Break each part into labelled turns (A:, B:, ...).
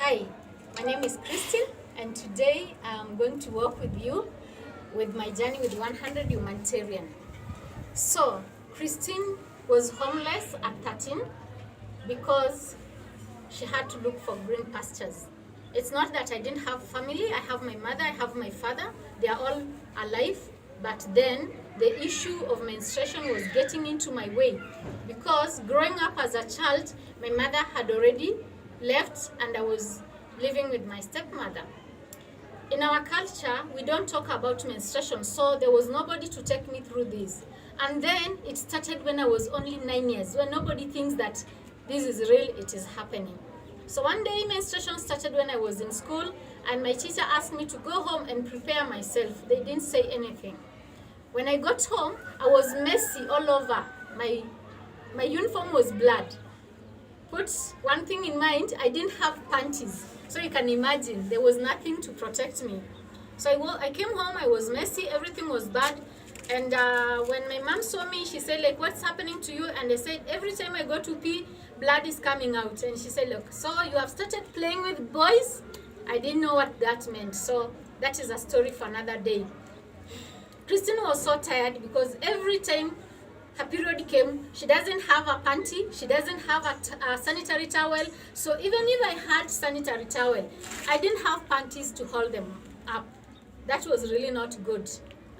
A: Hi, my name is Christine, and today I'm going to walk with you with my journey with 100 humanitarian. So, Christine was homeless at 13 because she had to look for green pastures. It's not that I didn't have family. I have my mother, I have my father. They are all alive. But then the issue of menstruation was getting into my way because growing up as a child, my mother had already left and I was living with my stepmother. In our culture, we don't talk about menstruation, so there was nobody to take me through this. And then it started when I was only 9 years, when nobody thinks that this is real, it is happening. So one day menstruation started when I was in school, and my teacher asked me to go home and prepare myself. They didn't say anything. When I got home, I was messy all over. My uniform was blood. Put one thing in mind, I didn't have panties. So you can imagine, there was nothing to protect me. So I came home, I was messy, everything was bad. And when my mom saw me, she said, like, what's happening to you? And I said, every time I go to pee, blood is coming out. And she said, look, so you have started playing with boys? I didn't know what that meant. So that is a story for another day. Christine was so tired because every time her period came, she doesn't have a panty, she doesn't have a sanitary towel. So even if I had sanitary towel, I didn't have panties to hold them up. That was really not good.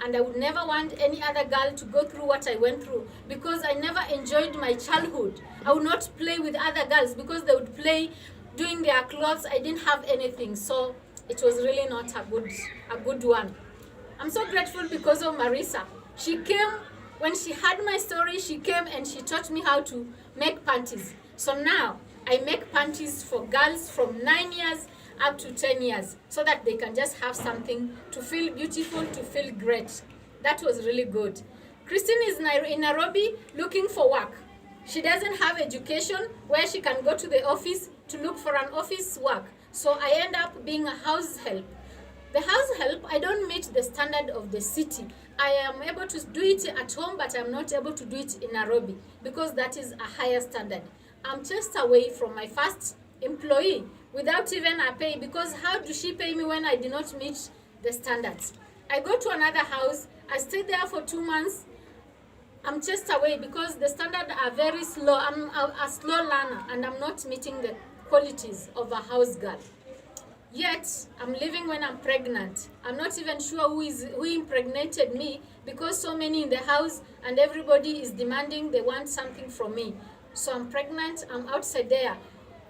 A: And I would never want any other girl to go through what I went through because I never enjoyed my childhood. I would not play with other girls because they would play doing their clothes. I didn't have anything. So it was really not a good one. I'm so grateful because of Marisa. She came, when she heard my story, she came and she taught me how to make panties. So now I make panties for girls from 9 years up to 10 years so that they can just have something to feel beautiful, to feel great. That was really good. Christine is in Nairobi looking for work. She doesn't have education where she can go to the office to look for an office work. So I end up being a house help. The house help, I don't meet the standard of the city. I am able to do it at home, but I'm not able to do it in Nairobi because that is a higher standard. I'm just away from my first employee without even a pay because how do she pay me when I did not meet the standards? I go to another house, I stay there for 2 months. I'm just away because the standards are very slow. I'm a slow learner and I'm not meeting the qualities of a house girl. Yet, I'm living when I'm pregnant. I'm not even sure who impregnated me because so many in the house and everybody is demanding they want something from me. So I'm pregnant, I'm outside there.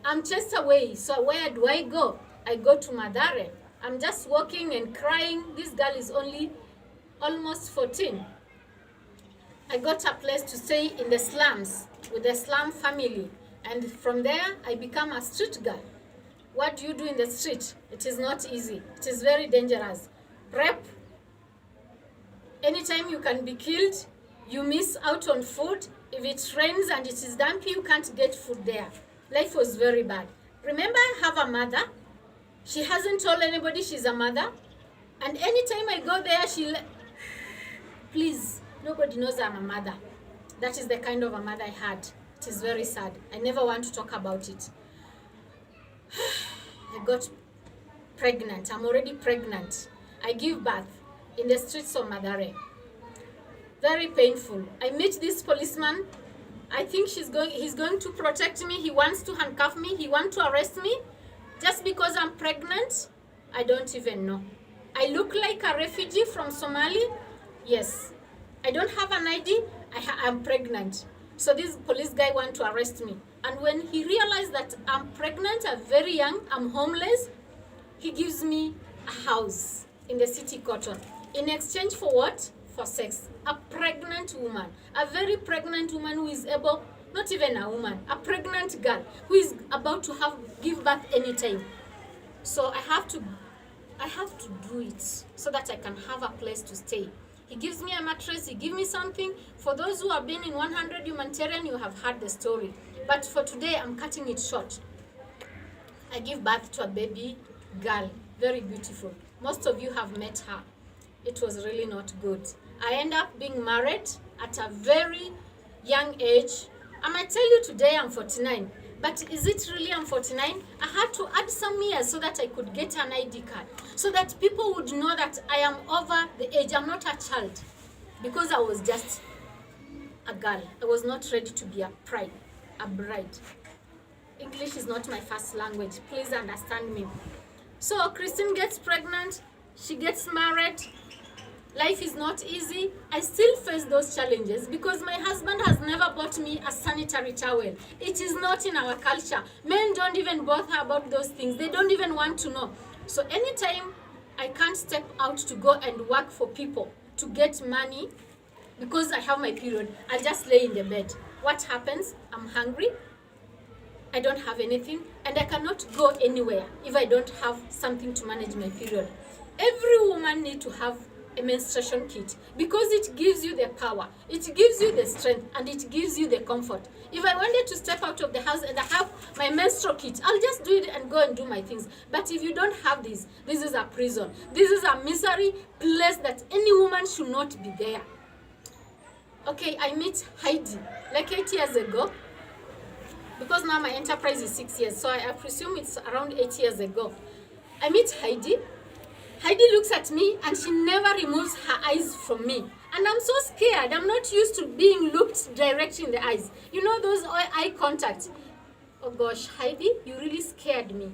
A: I'm just away. So where do I go? I go to Madare. I'm just walking and crying. This girl is only almost 14. I got a place to stay in the slums with the slum family. And from there, I become a street girl. What do you do in the street? It is not easy. It is very dangerous. Rape. Anytime you can be killed, you miss out on food. If it rains and it is dumpy, you can't get food there. Life was very bad. Remember, I have a mother. She hasn't told anybody she's a mother. And anytime I go there, please, nobody knows I'm a mother. That is the kind of a mother I had. It is very sad. I never want to talk about it. I got pregnant. I'm already pregnant. I give birth in the streets of Madare. Very painful. I meet this policeman. I think he's going to protect me. He wants to handcuff me. He wants to arrest me. Just because I'm pregnant? I don't even know. I look like a refugee from Somalia? Yes. I don't have an ID. I'm pregnant. So this police guy wants to arrest me. And when he realized that I'm pregnant, I'm very young, I'm homeless, he gives me a house in the city cotton. In exchange for what? For sex. A pregnant woman. A very pregnant woman who is able, not even a woman, a pregnant girl who is about to give birth anytime. So I have to do it so that I can have a place to stay. He gives me a mattress, he gives me something. For those who have been in 100 humanitarian, you have heard the story. But for today, I'm cutting it short. I give birth to a baby girl, very beautiful. Most of you have met her. It was really not good. I end up being married at a very young age. I might tell you today I'm 49, But is it really I'm 49? I had to add some years so that I could get an ID card, so that people would know that I am over the age. I'm not a child, because I was just a girl. I was not ready to be a bride. English is not my first language. Please understand me. So Christine gets pregnant. She gets married. Life is not easy. I still face those challenges because my husband has never bought me a sanitary towel. It is not in our culture. Men don't even bother about those things. They don't even want to know. So anytime I can't step out to go and work for people to get money because I have my period, I just lay in the bed. What happens? I'm hungry. I don't have anything, and I cannot go anywhere if I don't have something to manage my period. Every woman needs to have a menstruation kit because it gives you the power, it gives you the strength, and it gives you the comfort. If I wanted to step out of the house and I have my menstrual kit, I'll just do it and go and do my things. But if you don't have this is a prison. This is a misery place that any woman should not be there. Okay, I met Heidi like 8 years ago, because now my enterprise is 6 years, so I presume it's around 8 years ago. I meet Heidi. Heidi looks at me and she never removes her eyes from me. And I'm so scared. I'm not used to being looked directly in the eyes. You know those eye contact. Oh gosh, Heidi, you really scared me.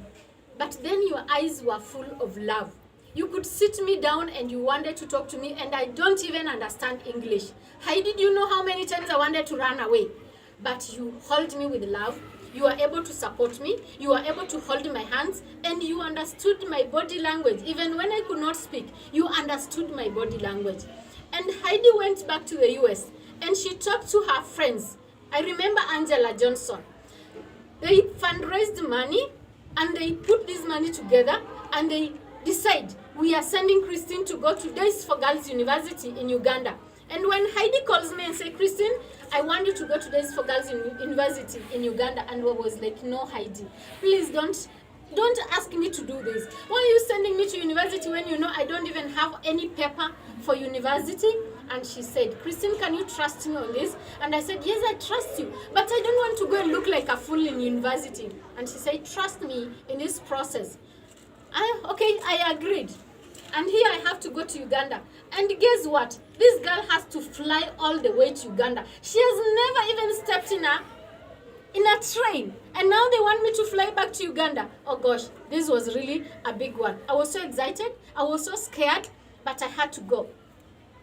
A: But then your eyes were full of love. You could sit me down and you wanted to talk to me, and I don't even understand English. Heidi, do you know how many times I wanted to run away? But you hold me with love. You are able to support me. You are able to hold my hands, and you understood my body language. Even when I could not speak, you understood my body language. And Heidi went back to the US and she talked to her friends. I remember Angela Johnson. They fundraised money and they put this money together and they decide we are sending Christine to go to Days for Girls University in Uganda. And when Heidi calls me and say, Christine, I want you to go to Days for Girls University in Uganda, and I was like, no, Heidi, please don't ask me to do this. Why are you sending me to university when you know I don't even have any paper for university? And she said, Christine, can you trust me on this? And I said, yes, I trust you, but I don't want to go and look like a fool in university. And she said, trust me in this process. Okay, I agreed. And here I have to go to Uganda. And guess what? This girl has to fly all the way to Uganda. She has never even stepped in a train. And now they want me to fly back to Uganda. Oh gosh, this was really a big one. I was so excited. I was so scared, but I had to go.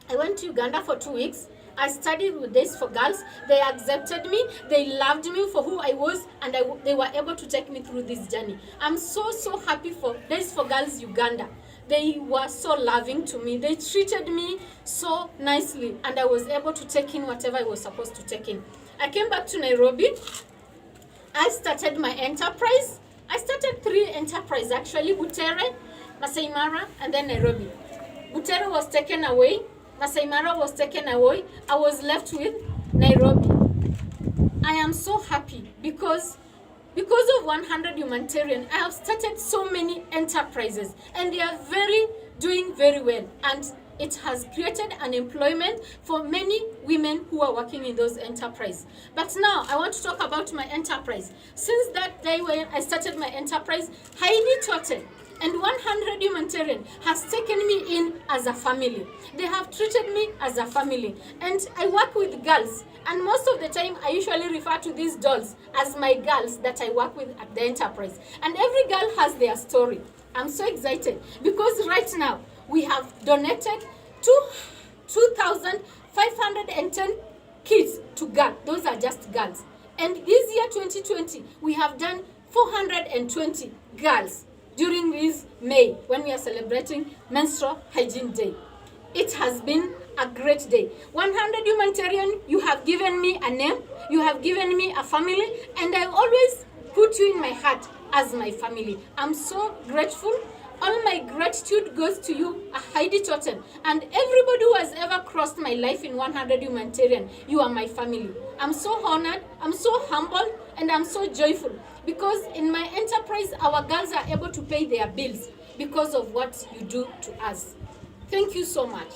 A: I went to Uganda for 2 weeks. I studied with Days for Girls. They accepted me. They loved me for who I was, and they were able to take me through this journey. I'm so happy for Days for Girls Uganda. They were so loving to me. They treated me so nicely, and I was able to take in whatever I was supposed to take in. I came back to Nairobi. I started my enterprise. I started 3 enterprises actually: Butere, Masai Mara, and then Nairobi. Butere was taken away. Masai Mara was taken away. I was left with Nairobi. I am so happy because of 100 Humanitarian, I have started so many enterprises, and they are doing very well. And it has created an employment for many women who are working in those enterprises. But now I want to talk about my enterprise. Since that day when I started my enterprise, Heidi Totten and 100 Humanitarian has taken me in as a family. They have treated me as a family. And I work with girls. And most of the time, I usually refer to these dolls as my girls that I work with at the enterprise. And every girl has their story. I'm so excited because right now, we have donated 2,510 kits to girls. Those are just girls. And this year, 2020, we have done 420 girls during this May when we are celebrating Menstrual Hygiene Day. It has been a great day. 100 Humanitarian, you have given me a name, you have given me a family, and I always put you in my heart as my family. I'm so grateful. All my gratitude goes to you, Heidi Totten, and everybody who has ever crossed my life in 100 Humanitarian. You are my family. I'm so honored, I'm so humbled, and I'm so joyful because in my enterprise, our girls are able to pay their bills because of what you do to us. Thank you so much.